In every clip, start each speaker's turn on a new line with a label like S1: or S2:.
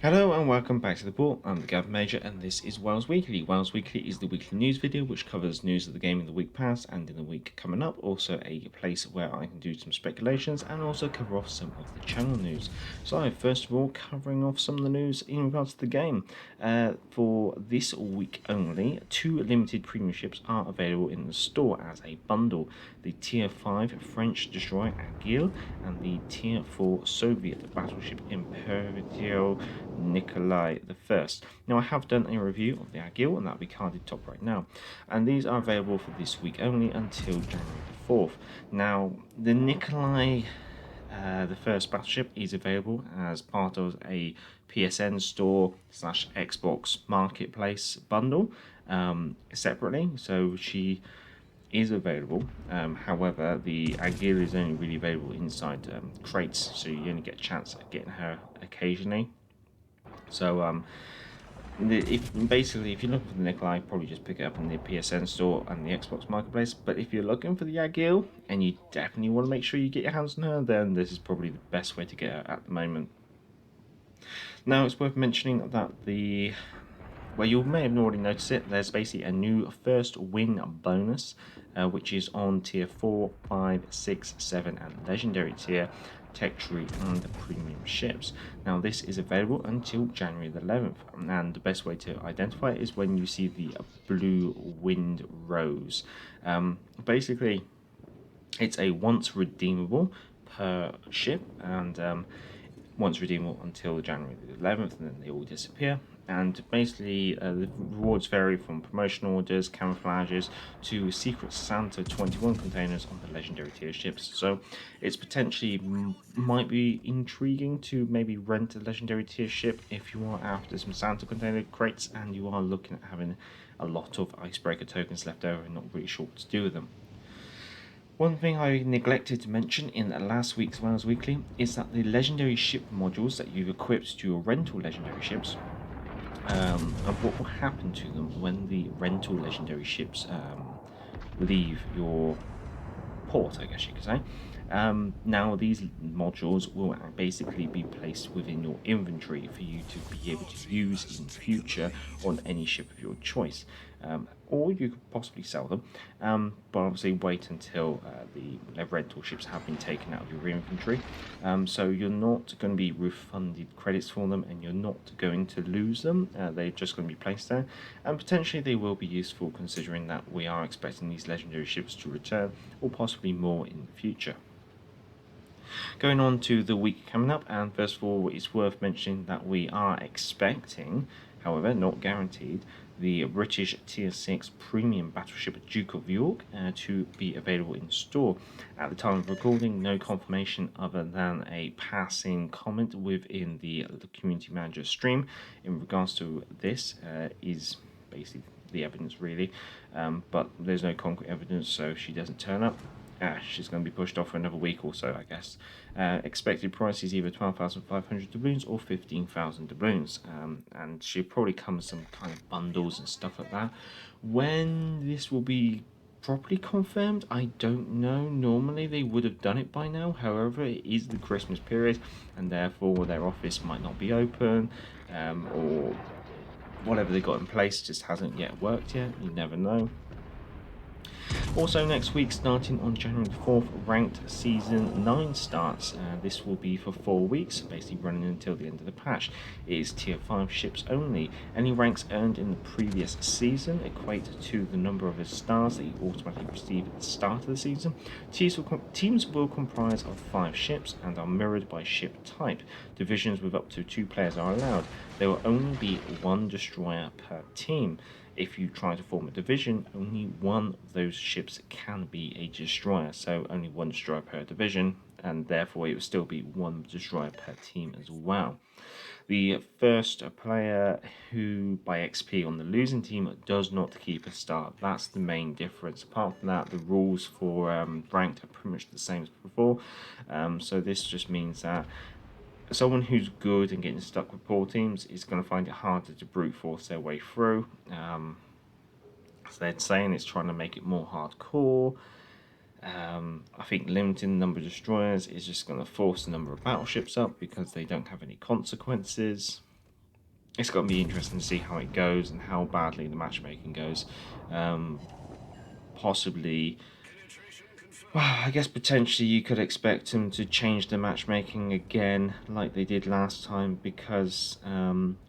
S1: Hello and welcome back to the port. I'm the Gav Major and this is WoWs Weekly. WoWs Weekly is the weekly news video which covers news of the game in the week past and in the week coming up. Also a place where I can do some speculations and also cover off some of the channel news. So first of all, covering off some of the news in regards to the game. For this week only, 2 limited premium ships are available in the store as a bundle. The Tier 5 French destroyer Agile and the Tier 4 Soviet battleship Imperial Nikolai I. Now I have done a review of the Agile and that will be carded top right now, and these are available for this week only until January the 4th. Now the Nikolai the first battleship is available as part of a PSN store / Xbox marketplace bundle separately, so she is available. However, the Agile is only really available inside crates, so you only get a chance at getting her occasionally. So if you're looking for the Nikolai, probably just pick it up in the PSN store and the Xbox marketplace. But if you're looking for the Agile and you definitely want to make sure you get your hands on her, then this is probably the best way to get her at the moment. Now it's worth mentioning that you may have already noticed it, there's basically a new first win bonus, which is on tier 4, 5, 6, 7 and legendary tier, tech tree and premium ships. Now this is available until January the 11th, and the best way to identify it is when you see the blue wind rose. Basically it's a once redeemable per ship, and once redeemable until January the 11th, and then they all disappear. And basically the rewards vary from promotional orders, camouflages to Secret Santa 21 containers on the legendary tier ships. So it's potentially might be intriguing to maybe rent a legendary tier ship if you are after some Santa container crates and you are looking at having a lot of icebreaker tokens left over and not really sure what to do with them. One thing I neglected to mention in last week's WoWs Weekly is that the legendary ship modules that you've equipped to your rental legendary ships, and what will happen to them when the rental legendary ships leave your port, I guess you could say. Now these modules will basically be placed within your inventory for you to be able to use in future on any ship of your choice, or you could possibly sell them, but obviously wait until the rental ships have been taken out of your inventory, so you're not going to be refunded credits for them and you're not going to lose them. They're just going to be placed there, and potentially they will be useful considering that we are expecting these legendary ships to return, or possibly more in the future. Going on to the week coming up, and first of all, it's worth mentioning that we are expecting, however not guaranteed, the British Tier 6 Premium Battleship Duke of York to be available in store. At the time of recording, no confirmation other than a passing comment within the Community Manager stream in regards to this is basically the evidence really, but there's no concrete evidence, so she doesn't turn up. She's going to be pushed off for another week or so, I guess. Expected price is either 12,500 doubloons or 15,000 doubloons, and she'll probably come with some kind of bundles and stuff like that. When this will be properly confirmed, I don't know. Normally they would have done it by now, however it is the Christmas period and therefore their office might not be open, or whatever they got in place just hasn't yet worked yet. You never know. Also next week, starting on January the 4th, Ranked Season 9 starts. This will be for 4 weeks, basically running until the end of the patch. It is Tier 5 ships only. Any ranks earned in the previous season equate to the number of stars that you automatically receive at the start of the season. Teams will comprise of 5 ships and are mirrored by ship type. Divisions with up to 2 players are allowed. There will only be 1 destroyer per team. If you try to form a division, only one of those ships can be a destroyer, so only 1 destroyer per division, and therefore it will still be 1 destroyer per team as well. The first player who by XP on the losing team does not keep a star. That's the main difference. Apart from that, the rules for ranked are pretty much the same as before, so this just means that someone who's good and getting stuck with poor teams is going to find it harder to brute force their way through. So they're saying it's trying to make it more hardcore. I think limiting the number of destroyers is just going to force the number of battleships up because they don't have any consequences. it's got to be interesting to see how it goes and how badly the matchmaking goes. Possibly, well, I guess potentially you could expect them to change the matchmaking again, like they did last time, because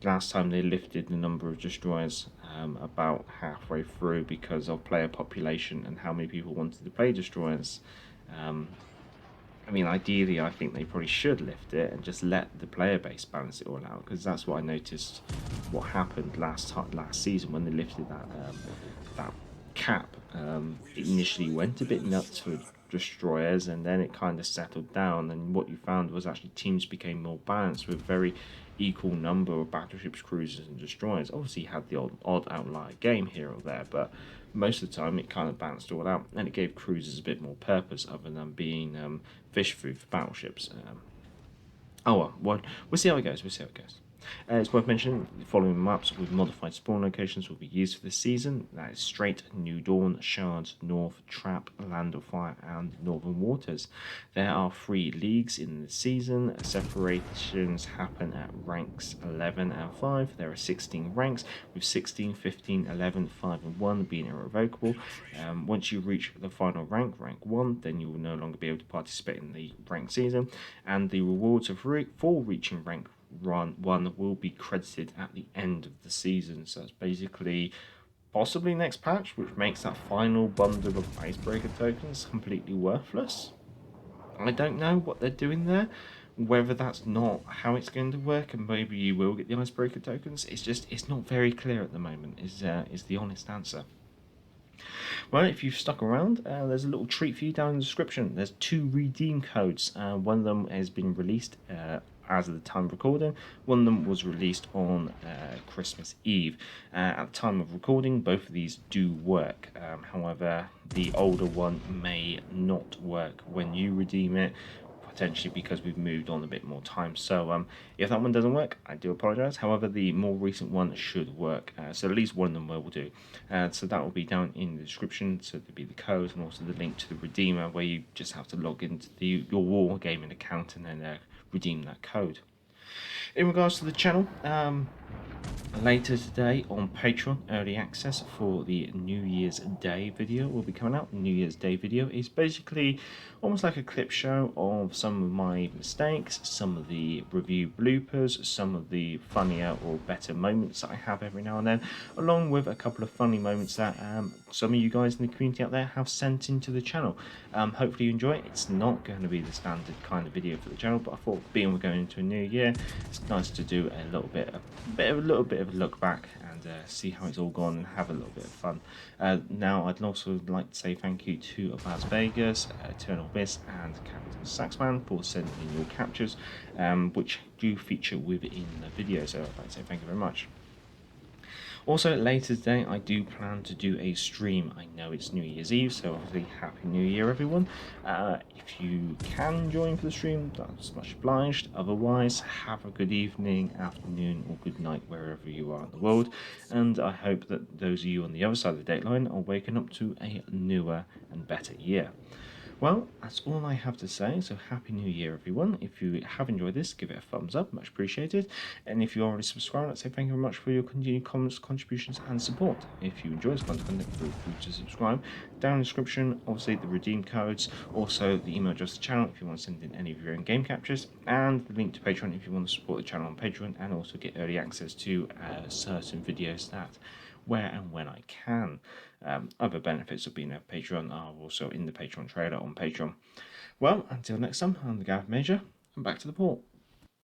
S1: last time they lifted the number of destroyers about halfway through because of player population and how many people wanted to play destroyers. I mean, ideally, I think they probably should lift it and just let the player base balance it all out, because that's what I noticed. What happened last season when they lifted that cap? It initially went a bit nuts for destroyers, and then it kind of settled down. And what you found was actually teams became more balanced with very equal number of battleships, cruisers, and destroyers. Obviously, you had the odd outlier game here or there, but most of the time it kind of balanced all out, and it gave cruisers a bit more purpose other than being fish food for battleships. Well, we'll see how it goes. We'll see how it goes. It's worth mentioning the following maps with modified spawn locations will be used for this season. That is Strait, New Dawn, Shards, North, Trap, Land of Fire, and Northern Waters. There are 3 leagues in the season. Separations happen at ranks 11 and 5. There are 16 ranks, with 16, 15, 11, 5, and 1 being irrevocable. Once you reach the final rank, rank 1, then you will no longer be able to participate in the ranked season, and the rewards for reaching rank one will be credited at the end of the season. So it's basically possibly next patch, which makes that final bundle of icebreaker tokens completely worthless. I don't know what they're doing there, whether that's not how it's going to work, and maybe you will get the icebreaker tokens. It's not very clear at the moment, is the honest answer. Well, if you've stuck around, there's a little treat for you down in the description. There's 2 redeem codes. One of them has been released as of the time of recording. One of them was released on Christmas Eve. At the time of recording, both of these do work. However, the older one may not work when you redeem it, potentially because we've moved on a bit more time. So if that one doesn't work, I do apologise. However, the more recent one should work. So at least one of them will do. So that will be down in the description. So there'll be the code and also the link to the redeemer, where you just have to log into your Wargaming account and then redeem that code. In regards to the channel, later today on Patreon, early access for the New Year's Day video will be coming out. The New Year's Day video is basically almost like a clip show of some of my mistakes, some of the review bloopers, some of the funnier or better moments that I have every now and then, along with a couple of funny moments that some of you guys in the community out there have sent into the channel. Hopefully you enjoy it. It's not going to be the standard kind of video for the channel, but I thought, being we're going into a new year, it's nice to do a little bit of a look back and see how it's all gone and have a little bit of fun. Now, I'd also like to say thank you to Las Vegas, Eternal Abyss, and Captain Saxman for sending in your captures, which do feature within the video. So I'd like to say thank you very much. Also, later today, I do plan to do a stream. I know it's New Year's Eve, so obviously Happy New Year, everyone. If you can join for the stream, that's much obliged. Otherwise, have a good evening, afternoon, or good night wherever you are in the world. And I hope that those of you on the other side of the dateline are waking up to a newer and better year. Well, that's all I have to say, so Happy New Year, everyone. If you have enjoyed this, give it a thumbs up, much appreciated. And if you already subscribed, I'd say thank you very much for your continued comments, contributions, and support. If you enjoy this content, feel free to subscribe. Down in the description, obviously the redeem codes, also the email address to the channel if you want to send in any of your own game captures, and the link to Patreon if you want to support the channel on Patreon, and also get early access to certain videos that where and when I can. Other benefits of being a Patreon are also in the Patreon trailer on Patreon. Well, until next time, I'm the Gav Major, and back to the port.